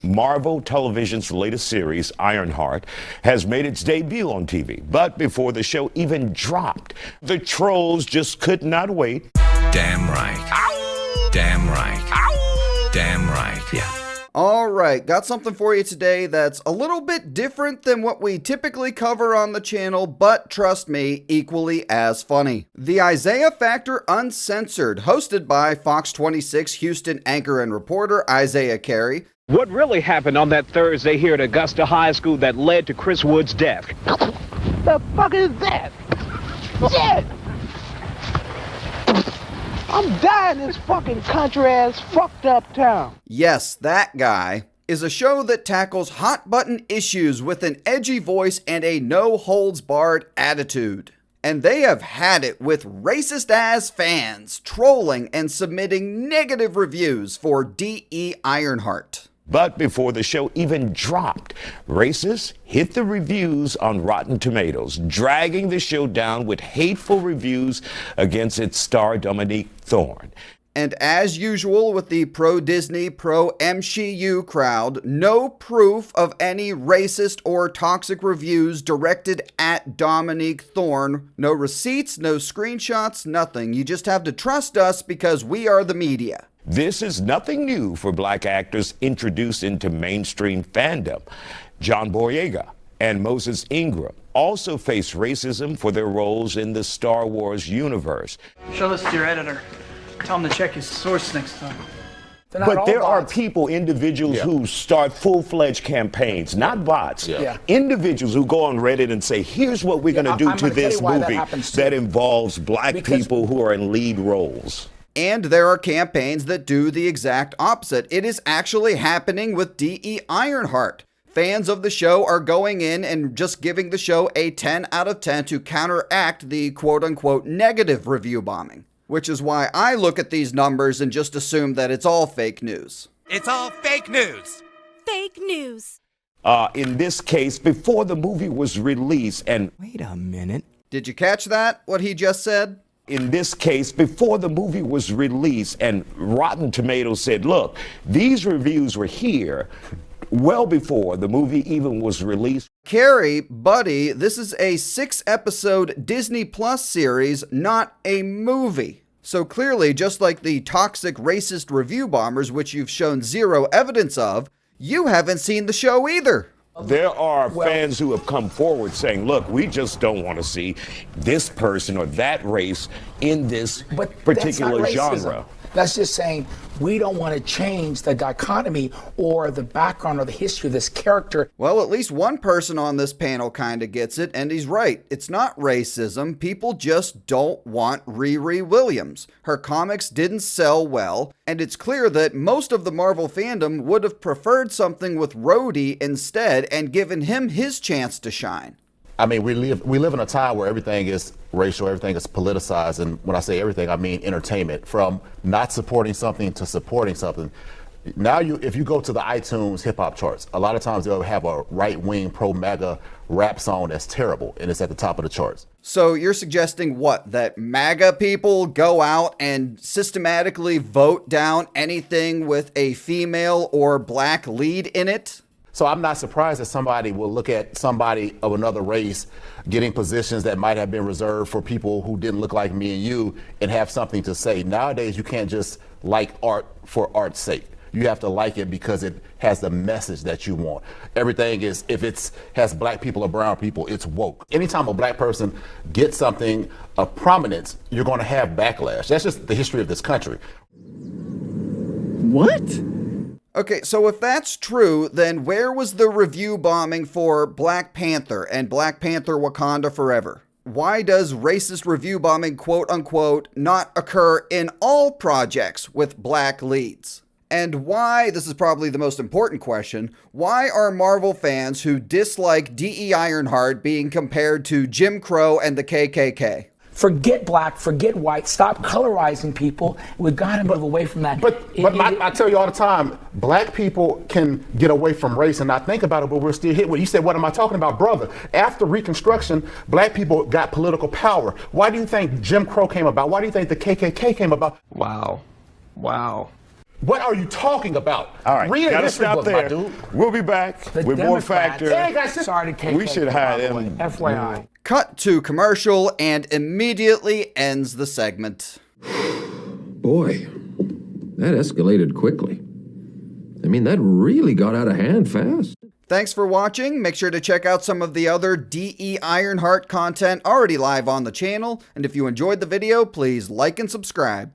Marvel Television's latest series, Ironheart, has made its debut on TV. But before the show even dropped, the trolls just could not wait. Damn right. Ow! Damn right. Ow! Damn right. Yeah. All right, got something for you today that's a little bit different than what we typically cover on the channel, but trust me, equally as funny. The Isaiah Factor Uncensored, hosted by Fox 26 Houston anchor and reporter Isaiah Carey. What really happened on that Thursday here at Augusta High School that led to Chris Wood's death? The fuck is that? Shit! I'm dying in this fucking country-ass fucked up town. Yes, that guy is a show that tackles hot-button issues with an edgy voice and a no-holds-barred attitude. And they have had it with racist-ass fans trolling and submitting negative reviews for D.E. Ironheart. But before the show even dropped, racists hit the reviews on Rotten Tomatoes, dragging the show down with hateful reviews against its star Dominique Thorne. And as usual with the pro-Disney, pro-MCU crowd, no proof of any racist or toxic reviews directed at Dominique Thorne. No receipts, no screenshots, nothing. You just have to trust us because we are the media. This is nothing new for black actors introduced into mainstream fandom. John Boyega and Moses Ingram also face racism for their roles in the Star Wars universe. Show this to your editor. Tell him to check his source next time. But there are people, individuals who start full-fledged campaigns, not bots. Individuals who go on Reddit and say, here's what we're going to do to this movie that involves black people who are in lead roles. And there are campaigns that do the exact opposite. It is actually happening with D.E. Ironheart. Fans of the show are going in and just giving the show a 10 out of 10 to counteract the quote-unquote negative review bombing. Which is why I look at these numbers and just assume that it's all fake news. It's all fake news. Fake news. In this case, before the movie was released and... Wait a minute. Did you catch that, what he just said? In this case, before the movie was released and Rotten Tomatoes said, look, these reviews were here well before the movie even was released. Carrie, buddy, this is a 6-episode Disney Plus series, not a movie. So clearly, just like the toxic racist review bombers, which you've shown zero evidence of, you haven't seen the show either. There are fans who have come forward saying, look, we just don't want to see this person or that race in this particular genre. That's just saying we don't want to change the dichotomy or the background or the history of this character. Well, at least one person on this panel kind of gets it, and he's right. It's not racism. People just don't want Riri Williams. Her comics didn't sell well, and it's clear that most of the Marvel fandom would have preferred something with Rhodey instead and given him his chance to shine. I mean, we live in a time where everything is racial, everything is politicized, and when I say everything, I mean entertainment. From not supporting something to supporting something. Now, if you go to the iTunes hip hop charts, a lot of times they'll have a right-wing pro-MAGA rap song that's terrible, and it's at the top of the charts. So you're suggesting what? That MAGA people go out and systematically vote down anything with a female or black lead in it? So I'm not surprised that somebody will look at somebody of another race getting positions that might have been reserved for people who didn't look like me and you and have something to say. Nowadays, you can't just like art for art's sake. You have to like it because it has the message that you want. Everything is, if it has black people or brown people, it's woke. Anytime a black person gets something of prominence, you're going to have backlash. That's just the history of this country. What? Okay, so if that's true, then where was the review bombing for Black Panther and Black Panther Wakanda Forever? Why does racist review bombing, quote unquote, not occur in all projects with black leads? And why, this is probably the most important question, why are Marvel fans who dislike D.E. Ironheart being compared to Jim Crow and the KKK? Forget black, forget white, stop colorizing people. We've got to move away from that. I tell you all the time, black people can get away from race and not think about it, but we're still hit with. You said, what am I talking about, brother? After Reconstruction, black people got political power. Why do you think Jim Crow came about? Why do you think the KKK came about? Wow. What are you talking about? All right, Read a gotta history stop book, there. my dude. We'll be back The with more Democrats- Factor. Sorry to KKK, We should hide by the way. him. FYI. Cut to commercial and immediately ends the segment. Boy, that escalated quickly. I mean, that really got out of hand fast. Thanks for watching. Make sure to check out some of the other DE Ironheart content already live on the channel. And if you enjoyed the video, please like and subscribe.